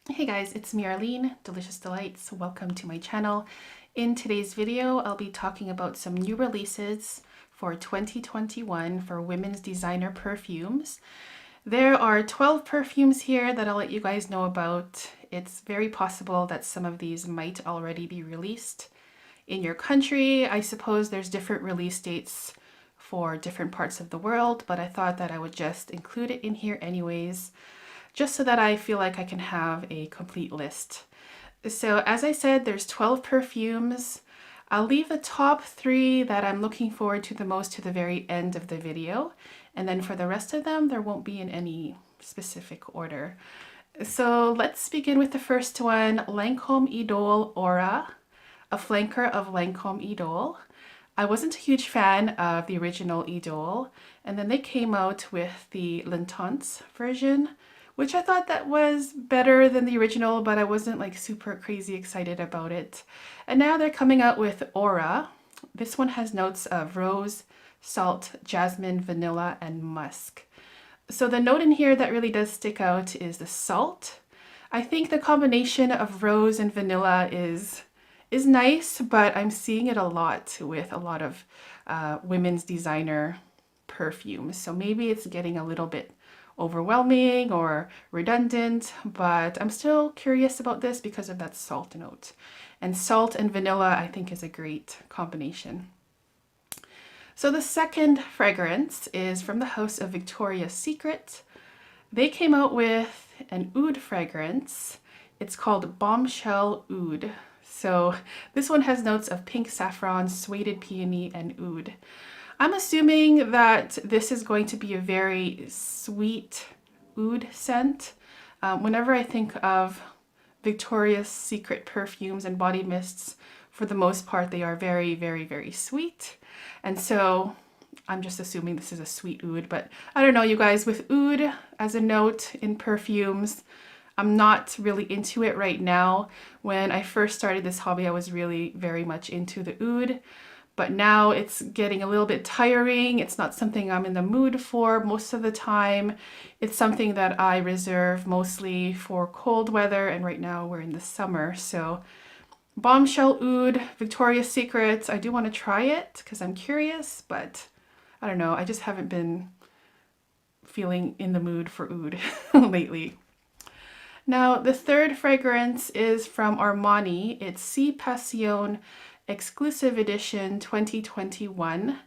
Hey guys, it's me Arlene, Delicious Delights. Welcome to my channel. In today's video, I'll be talking about some new releases for 2021 for women's designer perfumes. There are 12 perfumes here that I'll let you guys know about. It's very possible that some of these might already be released in your country. I suppose there's different release dates for different parts of the world, but I thought that I would just include it in here anyways, just so that I feel like I can have a complete list. So as I said, there's 12 perfumes. I'll leave the top 3 that I'm looking forward to the most to the very end of the video. And then for the rest of them, there won't be in any specific order. So let's begin with the first one, Lancome Idole Aura, a flanker of Lancome Idole. I wasn't a huge fan of the original Idole, and then they came out with the L'Intense version, which I thought that was better than the original, but I wasn't like super crazy excited about it. And now they're coming out with Aura. This one has notes of rose, salt, jasmine, vanilla, and musk. So the note in here that really does stick out is the salt. I think the combination of rose and vanilla is nice, but I'm seeing it a lot with a lot of women's designer perfumes. So maybe it's getting a little bit overwhelming or redundant, but I'm still curious about this because of that salt note. And salt and vanilla I think is a great combination. So the second fragrance is from the house of Victoria's Secret. They came out with an oud fragrance. It's called Bombshell Oud. So this one has notes of pink saffron, suede peony, and oud. I'm assuming that this is going to be a very sweet oud scent. Whenever I think of Victoria's Secret perfumes and body mists, for the most part, they are very, very, very sweet. And so I'm just assuming this is a sweet oud, but I don't know, you guys, with oud as a note in perfumes, I'm not really into it right now. When I first started this hobby, I was really very much into the oud, but now it's getting a little bit tiring. It's not something I'm in the mood for most of the time. It's something that I reserve mostly for cold weather, and right now we're in the summer. So Bombshell Oud, Victoria's Secret, I do want to try it because I'm curious, but I don't know, I just haven't been feeling in the mood for oud lately. Now, the third fragrance is from Armani. It's C Passione Exclusive Edition 2021.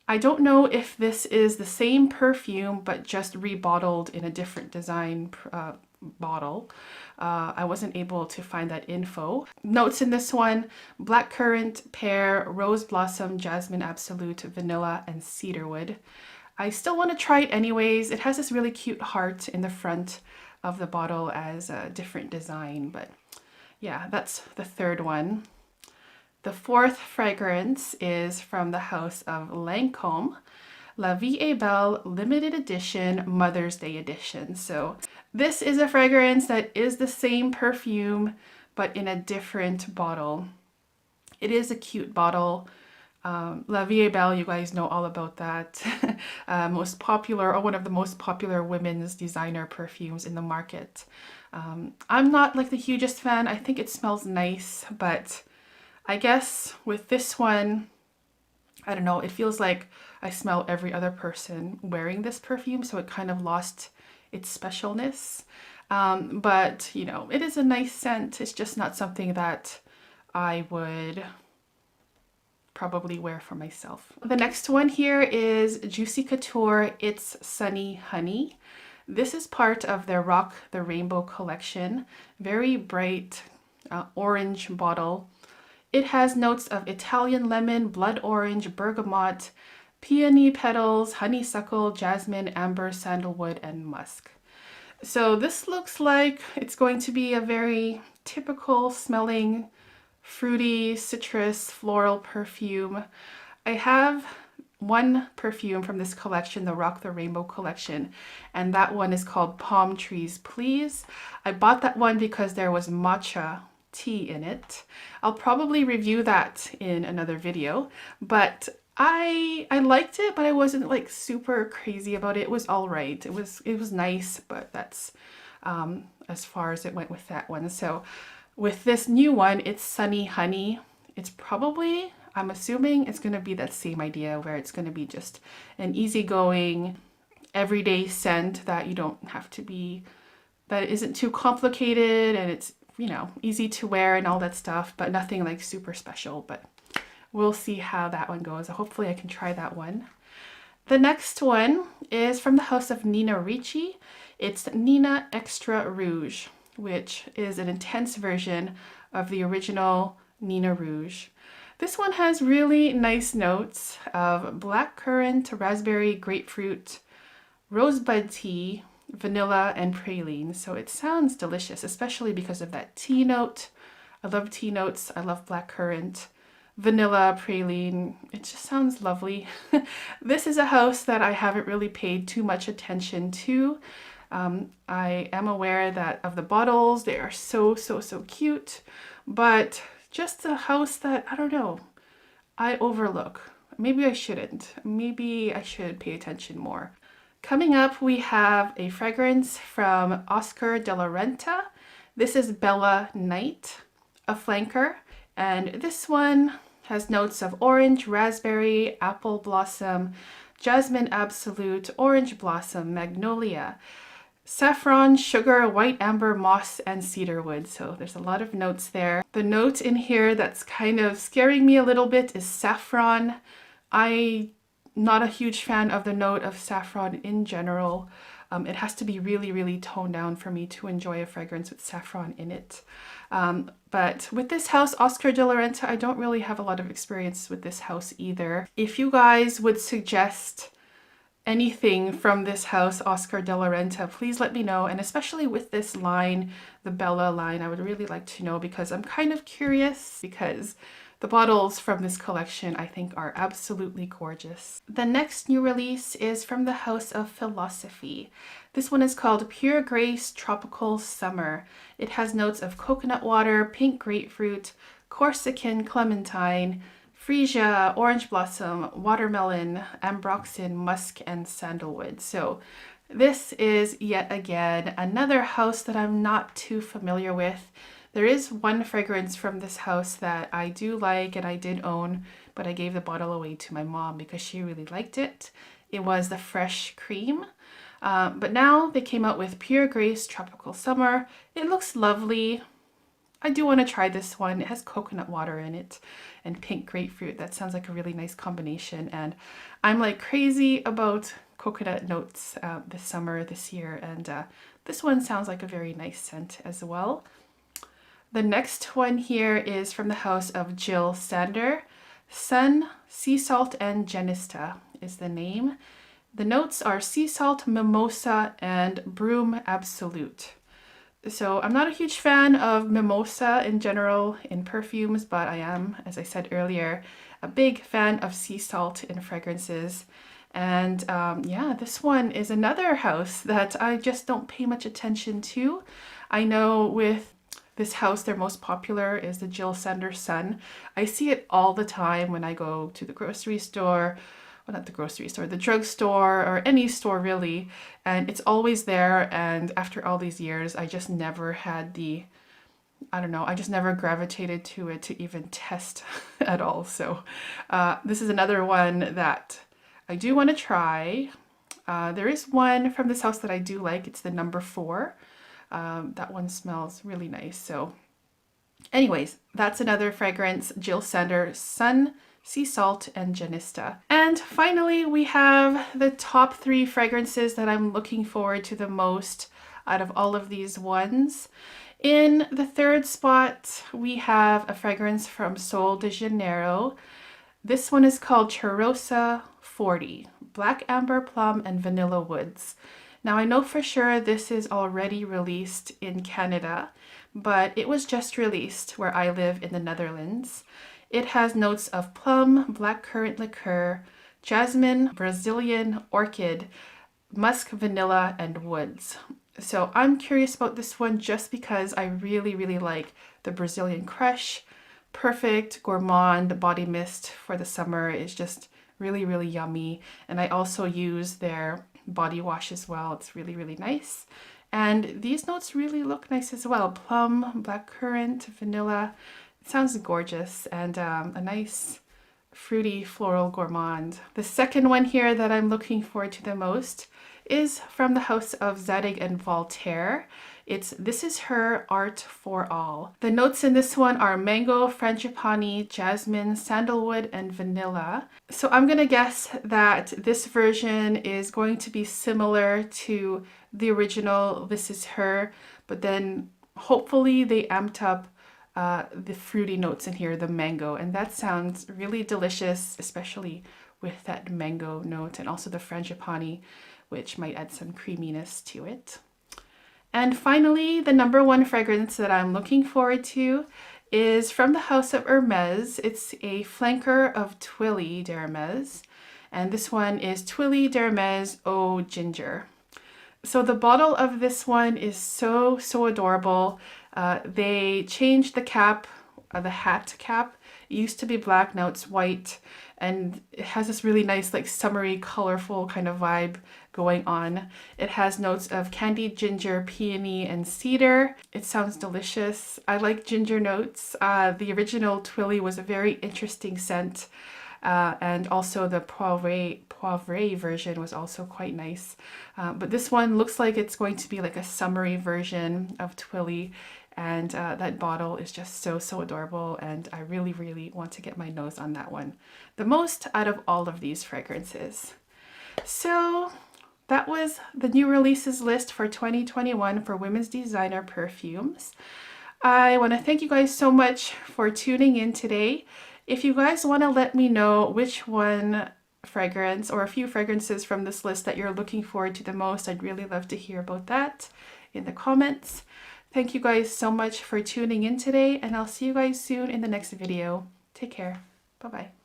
I don't know if this is the same perfume, but just rebottled in a different design bottle. I wasn't able to find that info. Notes in this one: blackcurrant, pear, rose blossom, jasmine absolute, vanilla, and cedarwood. I still want to try it anyways. It has this really cute heart in the front of the bottle as a different design, but yeah, that's the third one. The fourth fragrance is from the house of Lancome, La Vie est Belle limited edition Mother's Day edition. So this is a fragrance that is the same perfume but in a different bottle. It is a cute bottle. La Vie est Belle, you guys know all about that. Most popular, or one of the most popular women's designer perfumes in the market. I'm not like the hugest fan. I think it smells nice, but I guess with this one, I don't know, it feels like I smell every other person wearing this perfume, so it kind of lost its specialness. But, you know, it is a nice scent. It's just not something that I would probably wear for myself. The next one here is Juicy Couture It's Sunny Honey. This is part of their Rock the Rainbow collection. Very bright orange bottle. It has notes of Italian lemon, blood orange, bergamot, peony petals, honeysuckle, jasmine, amber, sandalwood, and musk. So this looks like it's going to be a very typical smelling fruity, citrus, floral perfume. I have one perfume from this collection, the Rock the Rainbow collection, and that one is called Palm Trees Please. I bought that one because there was matcha tea in it. I'll probably review that in another video, but I liked it, but I wasn't like super crazy about it. It was all right. It was nice, but that's as far as it went with that one. So with this new one, it's Sunny Honey. It's probably, I'm assuming it's going to be that same idea where it's going to be just an easygoing, everyday scent that you don't have to be, that isn't too complicated, and it's, you know, easy to wear and all that stuff, but nothing like super special. But we'll see how that one goes. Hopefully I can try that one. The next one is from the house of Nina Ricci. It's Nina Extra Rouge, which is an intense version of the original Nina Rouge. This one has really nice notes of blackcurrant, raspberry, grapefruit, rosebud tea, vanilla, and praline. So it sounds delicious, especially because of that tea note. I love tea notes. I love blackcurrant, vanilla, praline. It just sounds lovely. This is a house that I haven't really paid too much attention to. I am aware that of the bottles, they are so cute, but just a house that, I don't know, I overlook. Maybe I shouldn't. Maybe I should pay attention more. Coming up, we have a fragrance from Oscar de la Renta. This is Bella Night, a flanker, and this one has notes of orange, raspberry, apple blossom, jasmine absolute, orange blossom, magnolia, saffron, sugar, white amber, moss, and cedarwood. So there's a lot of notes there. The note in here that's kind of scaring me a little bit is saffron. I'm not a huge fan of the note of saffron in general. It has to be really toned down for me to enjoy a fragrance with saffron in it. But with this house, Oscar de la Renta, I don't really have a lot of experience with this house either. If you guys would suggest anything from this house, Oscar de la Renta, please let me know. And especially with this line, the Bella line, I would really like to know, because I'm kind of curious, because the bottles from this collection I think are absolutely gorgeous. The next new release is from the House of Philosophy. This one is called Pure Grace Tropical Summer. It has notes of coconut water, pink grapefruit, Corsican clementine, freesia, orange blossom, watermelon, ambroxan, musk, and sandalwood. So this is yet again another house that I'm not too familiar with. There is one fragrance from this house that I do like and I did own, but I gave the bottle away to my mom because she really liked it. It was the Fresh Cream. But now they came out with Pure Grace Tropical Summer. It looks lovely. I do want to try this one. It has coconut water in it and pink grapefruit. That sounds like a really nice combination. And I'm like crazy about coconut notes this summer, this year. And this one sounds like a very nice scent as well. The next one here is from the house of Jill Sander. Sun, Sea Salt, and Genista is the name. The notes are sea salt, mimosa, and broom absolute. So I'm not a huge fan of mimosa in general in perfumes, but I am, as I said earlier, a big fan of sea salt in fragrances. And yeah, this one is another house that I just don't pay much attention to. I know with this house, their most popular is the Jill Sander Sun. I see it all the time when I go to the grocery store. Well, not the grocery store, the drugstore, or any store really, and it's always there. And after all these years, I just never had the, I don't know, I just never gravitated to it to even test at all. So this is another one that I do want to try. There is one from this house that I do like. It's the number 4. That one smells really nice. So anyways, that's another fragrance, Jill Sander, Sun, Sea Salt, and Genista. And finally, we have the top 3 fragrances that I'm looking forward to the most out of all of these ones. In the 3rd spot, we have a fragrance from Sol de Janeiro. This one is called Cheirosa 40, Black Amber, Plum, and Vanilla Woods. Now I know for sure this is already released in Canada, but it was just released where I live in the Netherlands. It has notes of plum, blackcurrant liqueur, jasmine, Brazilian orchid, musk, vanilla, and woods. So I'm curious about this one just because I really like the Brazilian Crush. Perfect gourmand body mist for the summer. It's just really yummy. And I also use their body wash as well. It's really nice. And these notes really look nice as well. Plum, blackcurrant, vanilla. It sounds gorgeous, and a nice fruity floral gourmand. The second one here that I'm looking forward to the most is from the house of Zadig and Voltaire. This is her Art for All. The notes in this one are mango, frangipani, jasmine, sandalwood, and vanilla. So I'm gonna guess that this version is going to be similar to the original This Is Her, but then hopefully they amped up the fruity notes in here, the mango, and that sounds really delicious, especially with that mango note, and also the frangipani, which might add some creaminess to it. And finally, the number one fragrance that I'm looking forward to is from the house of Hermes. It's a flanker of Twilly d'Hermes, and this one is Twilly d'Hermes Eau Ginger. So the bottle of this one is so adorable. They changed the cap, the hat cap. It used to be black, now it's white, and it has this really nice, like, summery, colorful kind of vibe going on. It has notes of candied ginger, peony, and cedar. It sounds delicious. I like ginger notes. The original Twilly was a very interesting scent, and also the poivre version was also quite nice. But this one looks like it's going to be like a summery version of Twilly, and that bottle is just so adorable, and I really want to get my nose on that one the most out of all of these fragrances. So that was the new releases list for 2021 for women's designer perfumes. I want to thank you guys so much for tuning in today. If you guys want to let me know which one fragrance or a few fragrances from this list that you're looking forward to the most, I'd really love to hear about that in the comments. Thank you guys so much for tuning in today, and I'll see you guys soon in the next video. Take care. Bye-bye.